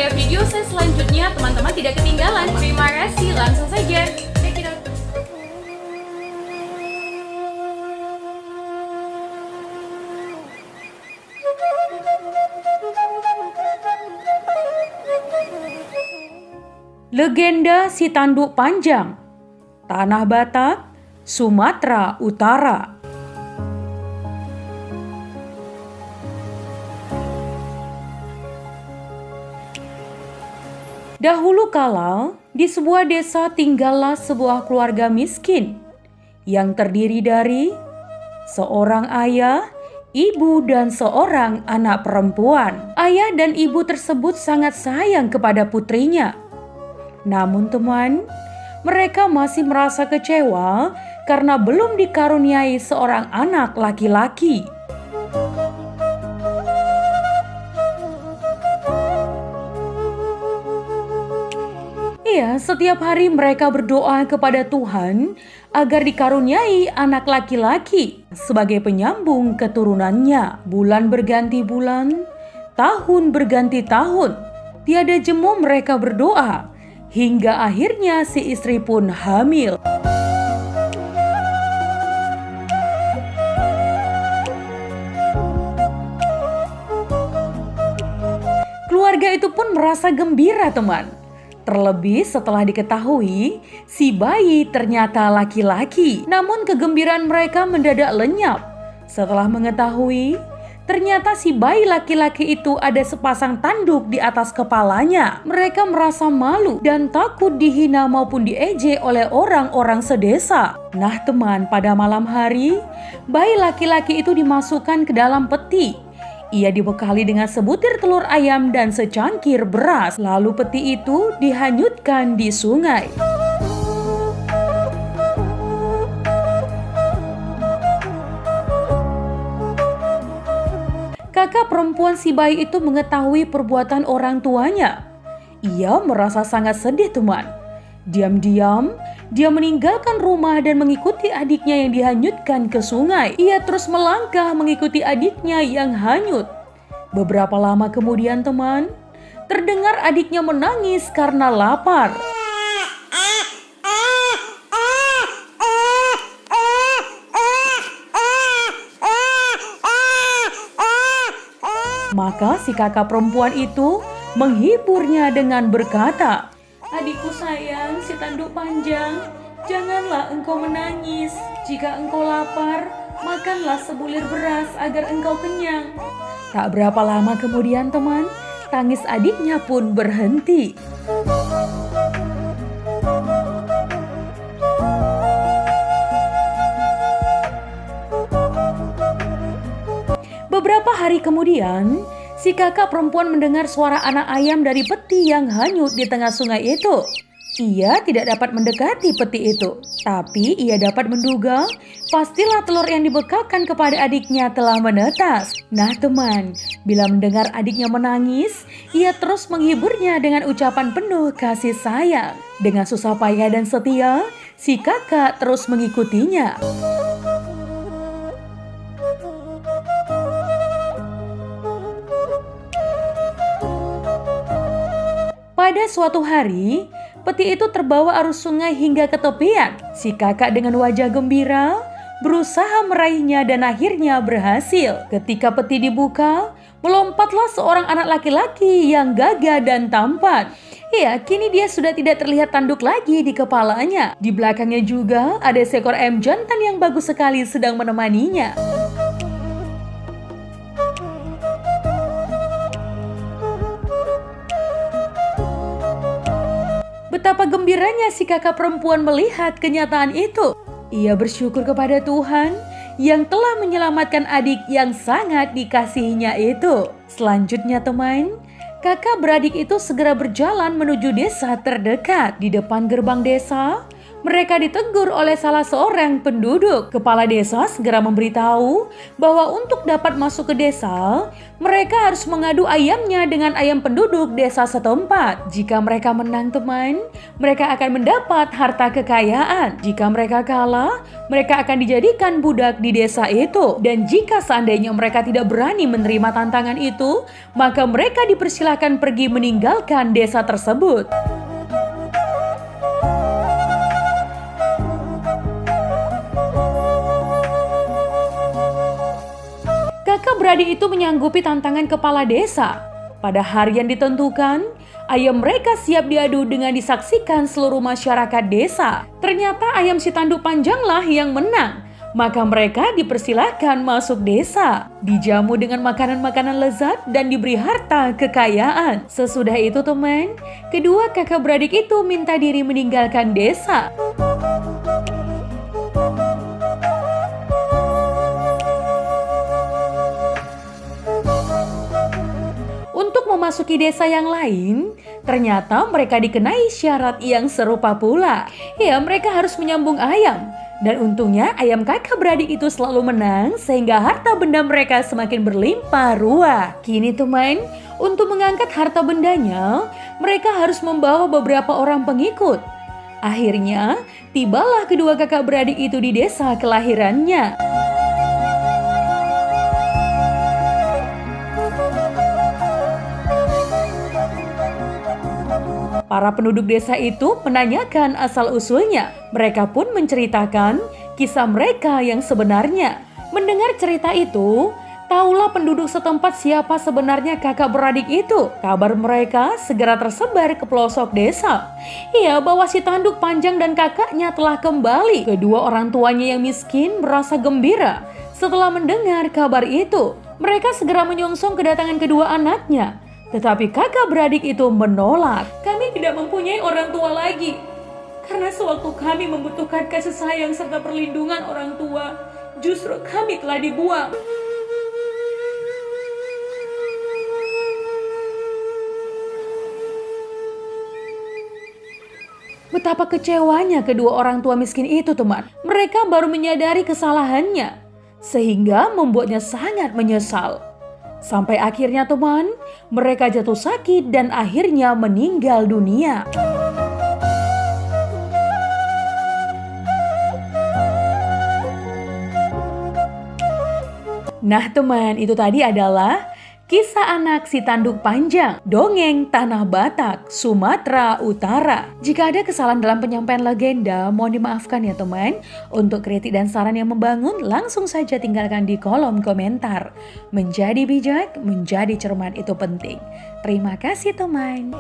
supaya video saya selanjutnya teman-teman tidak ketinggalan. Terima kasih, langsung saja. Check it out. Legenda si tanduk panjang, Tanah Batak, Sumatera Utara. Dahulu kala, di sebuah desa tinggallah sebuah keluarga miskin yang terdiri dari seorang ayah, ibu, dan seorang anak perempuan. Ayah dan ibu tersebut sangat sayang kepada putrinya. Namun teman, mereka masih merasa kecewa karena belum dikaruniai seorang anak laki-laki. Iya, setiap hari mereka berdoa kepada Tuhan agar dikaruniai anak laki-laki sebagai penyambung keturunannya. Bulan berganti bulan, tahun berganti tahun. Tiada jemu mereka berdoa, hingga akhirnya si istri pun hamil. Keluarga itu pun merasa gembira teman. Terlebih setelah diketahui si bayi ternyata laki-laki. Namun kegembiraan mereka mendadak lenyap setelah mengetahui ternyata si bayi laki-laki itu ada sepasang tanduk di atas kepalanya. Mereka merasa malu dan takut dihina maupun diejek oleh orang-orang sedesa. Nah teman, pada malam hari, bayi laki-laki itu dimasukkan ke dalam peti. Ia dibekali dengan sebutir telur ayam dan secangkir beras. Lalu peti itu dihanyutkan di sungai. Kakak perempuan si bayi itu mengetahui perbuatan orang tuanya. Ia merasa sangat sedih teman. Diam-diam, dia meninggalkan rumah dan mengikuti adiknya yang dihanyutkan ke sungai. Ia terus melangkah mengikuti adiknya yang hanyut. Beberapa lama kemudian teman, terdengar adiknya menangis karena lapar. Maka si kakak perempuan itu menghiburnya dengan berkata, "Adikku sayang, si tanduk panjang, janganlah engkau menangis. Jika engkau lapar, makanlah sebulir beras agar engkau kenyang." Tak berapa lama kemudian teman, tangis adiknya pun berhenti. Beberapa hari kemudian, si kakak perempuan mendengar suara anak ayam dari peti yang hanyut di tengah sungai itu. Ia tidak dapat mendekati peti itu, tapi ia dapat menduga pastilah telur yang dibekalkan kepada adiknya telah menetas. Nah teman, bila mendengar adiknya menangis, ia terus menghiburnya dengan ucapan penuh kasih sayang. Dengan susah payah dan setia, si kakak terus mengikutinya. Pada suatu hari, peti itu terbawa arus sungai hingga ke tepian. Si kakak dengan wajah gembira berusaha meraihnya dan akhirnya berhasil. Ketika peti dibuka, melompatlah seorang anak laki-laki yang gagah dan tampan. Ya, kini dia sudah tidak terlihat tanduk lagi di kepalanya. Di belakangnya juga ada seekor ayam jantan yang bagus sekali sedang menemaninya. Betapa gembiranya si kakak perempuan melihat kenyataan itu. Ia bersyukur kepada Tuhan yang telah menyelamatkan adik yang sangat dikasihinya itu. Selanjutnya teman, kakak beradik itu segera berjalan menuju desa terdekat. Di depan gerbang desa, mereka ditegur oleh salah seorang penduduk. Kepala desa segera memberitahu bahwa untuk dapat masuk ke desa, mereka harus mengadu ayamnya dengan ayam penduduk desa setempat. Jika mereka menang teman, mereka akan mendapat harta kekayaan. Jika mereka kalah, mereka akan dijadikan budak di desa itu. Dan jika seandainya mereka tidak berani menerima tantangan itu, maka mereka dipersilahkan pergi meninggalkan desa tersebut. Kakak beradik itu menyanggupi tantangan kepala desa. Pada hari yang ditentukan, ayam mereka siap diadu dengan disaksikan seluruh masyarakat desa. Ternyata ayam si tanduk panjanglah yang menang. Maka mereka dipersilahkan masuk desa, dijamu dengan makanan-makanan lezat dan diberi harta kekayaan. Sesudah itu teman, kedua kakak beradik itu minta diri meninggalkan desa. Untuk memasuki desa yang lain, ternyata mereka dikenai syarat yang serupa pula. Ya, mereka harus menyambung ayam. Dan untungnya ayam kakak beradik itu selalu menang sehingga harta benda mereka semakin berlimpah ruah. Kini teman, untuk mengangkat harta bendanya, mereka harus membawa beberapa orang pengikut. Akhirnya, tibalah kedua kakak beradik itu di desa kelahirannya. Para penduduk desa itu menanyakan asal-usulnya. Mereka pun menceritakan kisah mereka yang sebenarnya. Mendengar cerita itu, tahulah penduduk setempat siapa sebenarnya kakak beradik itu. Kabar mereka segera tersebar ke pelosok desa. Iya, bahwa si tanduk panjang dan kakaknya telah kembali. Kedua orang tuanya yang miskin merasa gembira setelah mendengar kabar itu. Mereka segera menyongsong kedatangan kedua anaknya. Tetapi kakak beradik itu menolak. Kami tidak mempunyai orang tua lagi. Karena sewaktu kami membutuhkan kasih sayang serta perlindungan orang tua, justru kami telah dibuang. Betapa kecewanya kedua orang tua miskin itu teman. Mereka baru menyadari kesalahannya, sehingga membuatnya sangat menyesal. Sampai akhirnya teman, mereka jatuh sakit dan akhirnya meninggal dunia. Nah teman, itu tadi adalah kisah anak si tanduk panjang, dongeng Tanah Batak, Sumatera Utara. Jika ada kesalahan dalam penyampaian legenda, mohon dimaafkan ya teman. Untuk kritik dan saran yang membangun, langsung saja tinggalkan di kolom komentar. Menjadi bijak, menjadi cermat itu penting. Terima kasih teman.